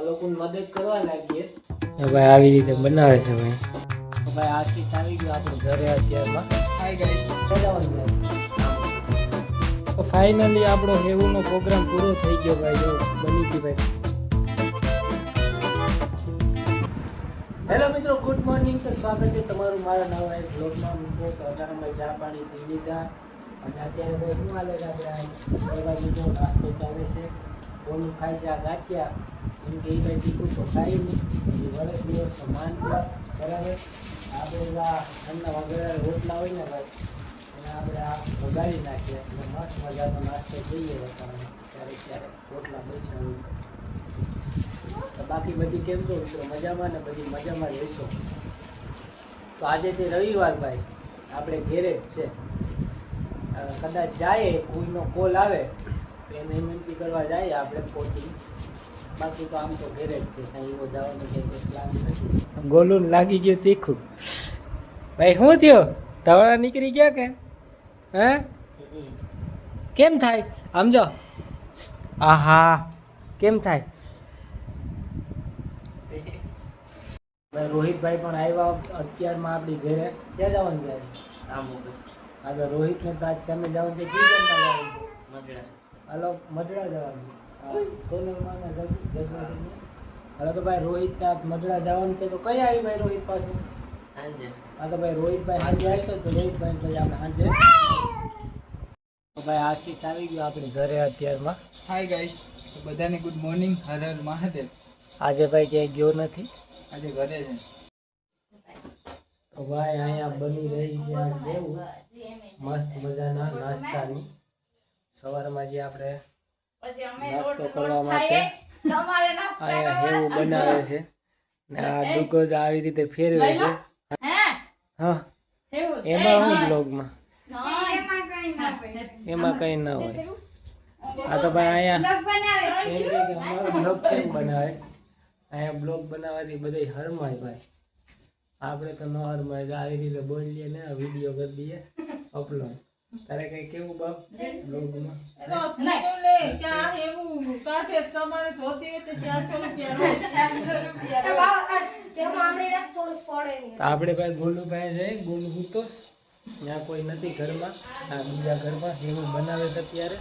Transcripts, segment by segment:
લોકોને મદદ કરવા લાગીએ. ભાઈ આવી રીતે બનાવે છે ભાઈ. ભાઈ આશીષ આવી ગયો આપણે ઘરે અત્યારમાં. હાય ગાઈસ, તો ફાઇનલી આપણો હેવુનો પ્રોગ્રામ પૂરો થઈ ગયો ભાઈ. જો બની ગયું ભાઈ. હેલો મિત્રો, ગુડ મોર્નિંગ. તો સ્વાગત છે તમારું મારા નવા એક બ્લોગમાં. મિત્રો તો અટાણામાં ચા પાણી પી લીધા અને અત્યારે ભાઈ શું હાલે છે, આપણે બીજો નાસ્તો ચાલે છે. ઓલું ખાય છે આ ગાંઠિયા, એમ કે એ ભાઈ તીખું તો ખાઈ નહીં, પછી વર્ષ દિવસ માન બરાબર. આપણે આ ઠંડા વગેરે રોટલા હોય ને ભાઈ, અને આપણે આ વગાડી નાખીએ અને મસ્ત મજાનો નાસ્તો જોઈએ બતાવવાનો. ક્યારેક ક્યારેક રોટલા પૈસા હોય તો. બાકી બધી કેમ છો મિત્રો? મજામાં ને? બધી મજામાં જ રહીશો. તો આજે છે રવિવાર ભાઈ, આપણે ઘેરે જ છે. કદાચ જાય કોઈનો કોલ આવે તો એને વિનંતી કરવા જાય આપણે કોચિંગ. બાકી તો આમ તો ઘેરે જ છે, કાંઈ એવો જવાનો કંઈ પ્લાન નથી. ગોલું લાગી ગયું તીખું ભાઈ. શું થયો? ધવળા નીકળી ગયા કે? હે કેમ થાય? આમ જો. આહા કેમ થાય ભાઈ? રોહિતભાઈ પણ આવ્યા અત્યારમાં આપણી ઘરે. ક્યાં જવાનું છે? હા તો રોહિતને તો આજ કામે જવાનું છે. કઈ ગામમાં જવાનું છે? મઢડા. હાલો મઢડા જવાનું. હાલો તો ભાઈ રોહિતને આજ મઢડા જવાનું છે. તો કઈ આવી ભાઈ રોહિત પાછું? સાંજે. હા તો ભાઈ રોહિતભાઈ સાંજે આવશે તો રોહિતભાઈ પછી આપણે સાંજે. ભાઈ આશીષ આવી ગયો આપણી ઘરે અત્યારમાં. હાય ગાઈસ, બધાને ગુડ મોર્નિંગ. હર હર મહાદેવ. આજે ભાઈ ક્યાંય ગયો નથી, આજે ઘરે છે. તો ભાઈ અહીંયા બની રહી છે આજ દેવું મસ્ત મજાના નાસ્તાની. સવારમાં જે આપણે નાસ્તો કરવા માટે અહીંયા હેવું બનાવે છે ને આ ગ્લુકોઝ આવી રીતે ફેરવે છે. હા એમાં હું બ્લોગમાં એમાં કઈ ના હોય. આ તો ભાઈ અહીંયા એમ કે અમારો બ્લોગ કેમ બનાવે? અહીંયા બ્લોગ બનાવવાથી બધા હરમાય ભાઈ. આપણે તો ન હરમાય. આવી રીતે બોલીએ ને વિડીયો કરી દઈએ અપલોડ. તારે કઈ કેવું બાપ બ્લોગમાં? આપણે ભાઈ ગોલુભાઈ જાય. ગોલુ હૂતો ત્યાં કોઈ નથી ઘરમાં, આ બીજા ઘરમાં એવું બનાવે છે અત્યારે.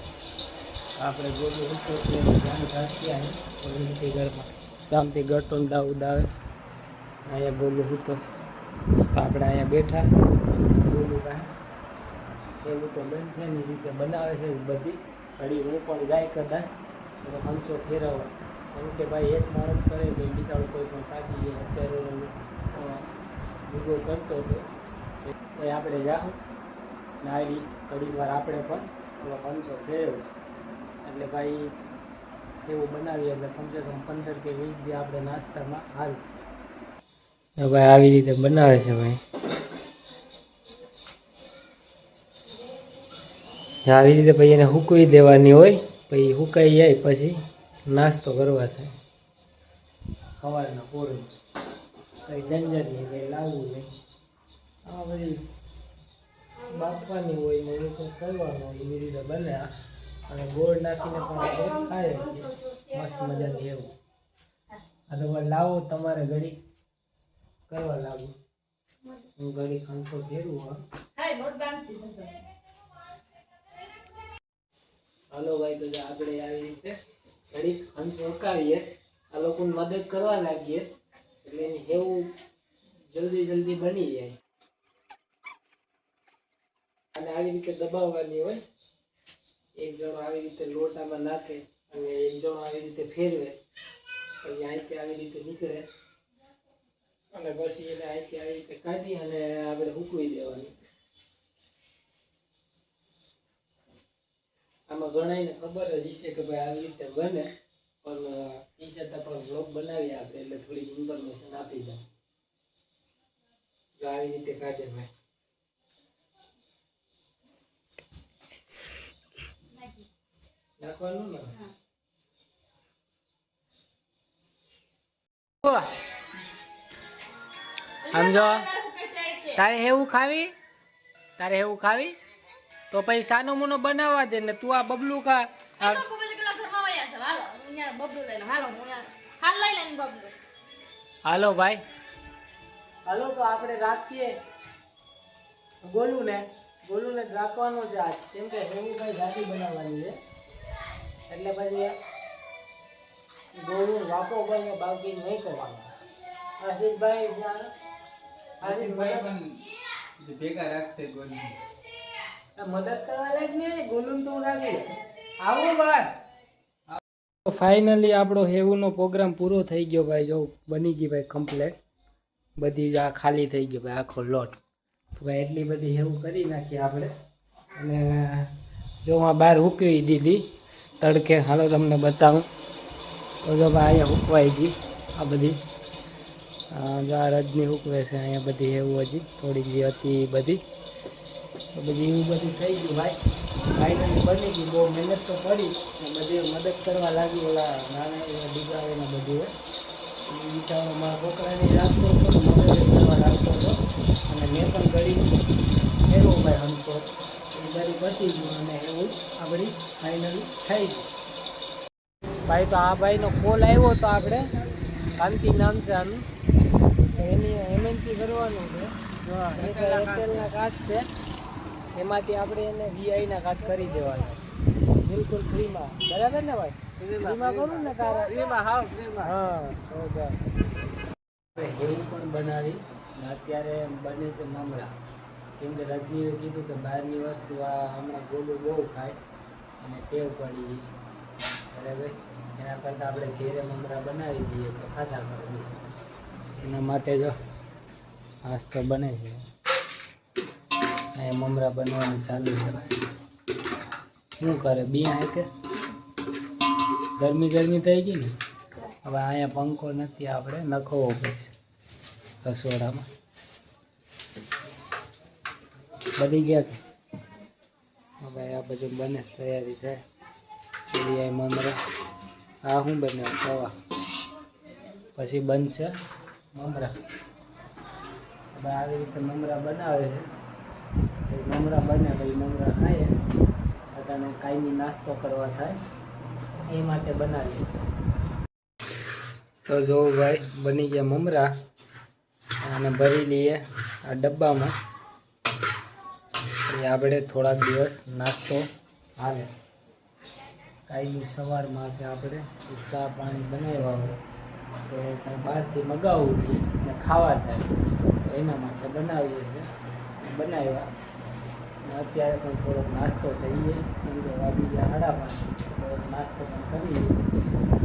આપણે ગોલુ હૂતો ધ્યાન રાખીએ કોઈ નથી ઘરમાં. શામથી ગટો દાઉદ આવે. અહીંયા ગોલુ હૂતો તો આપણે અહીંયા બેઠા. ગોલુભાઈ એવું તો બનશે એની રીતે બનાવે છે બધી. ઘડી હું પણ જાય કદાચ તો હંચો ફેરવવા. એમ કે ભાઈ એક માણસ કરે તો બિચારો કોઈ પણ થાકી જાય. અત્યારે ભૂગો કરતો હતો તો આપણે જાઉં ને આવી ઘડી વાર આપણે પણ થોડો હંચો ફેરવ્યું. એટલે ભાઈ એવું બનાવીએ એટલે કમસે કમ 15 કે 20 દી આપણે નાસ્તામાં હાલ. ભાઈ આવી રીતે બનાવે છે ભાઈ. આવી રીતે પછી એને સૂકવી દેવાની હોય. પછી સુકાઈ જાય પછી નાસ્તો કરવા થાય. સવારના પોળું કંઈ ઝંઝટ નહીં, કંઈ લાવવું નહીં. આ બધી બાફવાની હોય ને એ તો કરવાનું હોય એવી રીતે બને. અને ગોળ નાખીને પણ આપણે ખાઈએ મસ્ત મજાની એવું. આ તો લાવો તમારે ઘડી કરવા લાગુ. હું ઘડી ખંસો ફેરવું. હાલો ભાઈ, તો આપણે આવી રીતે ઘડીક હંસ રોકાવીએ, આ લોકોને મદદ કરવા લાગીએ એટલે એની હેવું જલ્દી જલ્દી બની જાય. અને આવી રીતે દબાવવાની હોય. એક જણો આવી રીતે લોટામાં નાખે અને એક જણો આવી રીતે ફેરવે. પછી અહીંથી આવી રીતે નીકળે અને પછી એને અહીંથી આવી રીતે કાઢી અને આપણે સૂકવી દેવાની. આમાં ઘણાને ખબર જ છે કે ભાઈ આવી રીતે બને, પણ એ છતાં પણ બ્લોગ બનાવીએ આપણે એટલે થોડીક ઇન્ફોર્મેશન આપી દઉં. જો આવી રીતે કાઢે ભાઈ. નાખવાનું ને સમજો. તારે હેવું ખાવી? તારે હેવું ખાવી તો પછી સાનો મુનો બનાવવા દે ને તું આ બબલું ખા. બબલું લઈને હાલો, હું હાલ લઈ લે હાલો ભાઈ, હાલો તો આપણે રાખીએ ગોલું ને જ રાખવાનું છે આજ, કેમ કે હેવીભાઈ ગાડી બનાવવાની છે એટલે પછી ગોલું વાપો કરીને બાકી નહીં કરવાનું. આશીષભાઈ પણ ભેગા રાખશે ગોલી. મદદ કરવા લાગ ને ગોલું તો રાખી આવો ભાઈ. ફાઇનલી આપણો હેવુનો પ્રોગ્રામ પૂરો થઈ ગયો ભાઈ. જો બની ગઈ ભાઈ કમ્પ્લેટ, બધી જ આ ખાલી થઈ ગયો ભાઈ આખો લોટ. તો ભાઈ એટલી બધી હેવું કરી નાખી આપણે. અને જો આ બહાર હૂકવી દીધી તડકે. હાલો તમને બતાવું તો જો ભાઈ અહીંયા હૂકવાઈ ગઈ આ બધી. જો આ રજની હૂકવે છે અહીંયા બધી હેવું, હજી થોડી જે હતી એ બધી. તો બધી એવું બધું થઈ ગયું ભાઈ. ફાઇનલી બની ગઈ. બહુ મહેનત તો કરી, બધી મદદ કરવા લાગી ઓલા નાના એવા દીકરાઓને બધું. બિચારો મારા છોકરાને રાખતો હતો, મદદ કરવા રાખતો હતો. અને મેં પણ કરી એવું ભાઈ હમતો એ બધી બચી ગયું. અને એવું આપણી ફાઇનલી થઈ ગયું ભાઈ. તો આ ભાઈનો કોલ આવ્યો તો આપણે કાંતિ નામ છે આનું, એની એમએનસી કરવાનું છે. એરટેલના કાર્ડ છે, એમાંથી આપણે એને વીઆઈના કાર્ડ કરી દેવાના બિલકુલ ફ્રીમાં. બરાબર ને ભાઈ? ફ્રીમાં કરું ને તારે? હા એવું પણ બનાવી. અત્યારે બને છે મમરા, કેમ કે રજનીએ કીધું કે બહારની વસ્તુ આ હમણાં ગોલું બહુ ખાય અને ટેવ પડી ગઈ છે. બરાબર, એના કરતાં આપણે ઘેરે મમરા બનાવી દઈએ તો ખાધા કરવી છે. એના માટે જો નાસ્તો બને છે. અહીંયા મમરા બનવાનું ચાલુ છે. શું કરે બિયા કે ગરમી થઈ ગઈ ને, હવે અહીંયા પંખો નથી, આપણે નખવો પડશે રસોડામાં. બની ગયા કે હવે આ બધું બને, તૈયારી થાય. આ મમરા આ શું બને સવા, પછી બનશે મમરા. હવે આવી રીતે મમરા બનાવે છે. મમરા બને પછી મમરા ખાઈએ, બધાને કાયમી નાસ્તો કરવા થાય એ માટે બનાવીએ. તો જો ભાઈ બની ગયા મમરા, અને ભરી લઈએ આ ડબ્બામાં. એ આપણે થોડાક દિવસ નાસ્તો હાલે. કાયમી સવારમાં કે આપણે ચા પાણી બનાવ્યા હોય તો કંઈ બહારથી મગાવવું ને ખાવા થાય, તો એના માટે બનાવીએ છીએ. બનાવ્યા અત્યારે પણ થોડોક નાસ્તો થઈએ, કેમ કે વાગી ગયા 5:30, થોડોક નાસ્તો પણ કરીએ.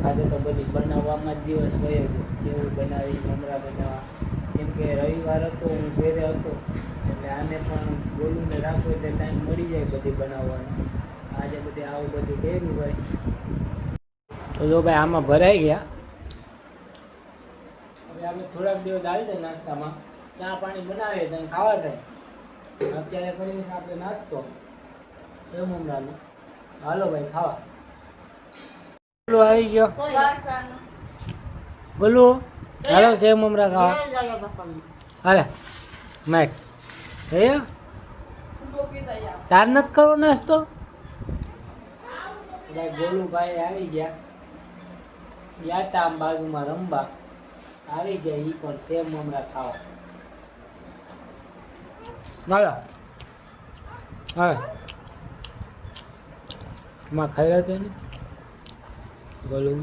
આજે તો બધી બનાવવામાં જ દિવસ વયો ગયો. સેવ બનાવી, મમરા બનાવવા, કેમ કે રવિવાર હતો, હું ઘરે હતો એટલે આને પણ ગોલુંને રાખો એટલે ટાઈમ મળી જાય બધી બનાવવાનો. આજે બધી આવું બધું કર્યું ભાઈ. તો જો ભાઈ આમાં ભરાઈ ગયા. હવે આપણે થોડાક દિવસ આવી જાય નાસ્તામાં, ચા પાણી બનાવીએ તો ખાવા થાય. અત્યારે કરીએ છીએ આપણે નાસ્તો સેવ મમરાનો. હાલો ભાઈ ખાવા. ગોલું આવી ગયો. ગોલું હાલો સેવ મમરા ખાવા. હાલે મેક તાર નથી કરવો નાસ્તો? ભાઈ ગોલુભાઈ આવી ગયા, તા આમ બાજુમાં રમવા આવી ગયા. એ પણ સેવ મમરા ખાવા. હાલો હવે માં ખાઈ રહ્યા છે ને ગોલું.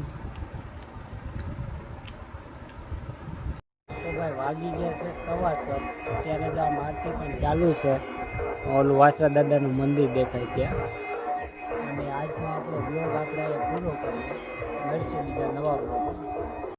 તો ભાઈ વાગી ગયા છે 7:15. અત્યારે જ આ આરતી પણ ચાલુ છે. ઓલું વાસરા દાદાનું મંદિર દેખાય ત્યાં. અને આજનો આપણો બ્લોગ આપણે પૂરો કરીએ. મળશું બીજા નવા બ્લોગ.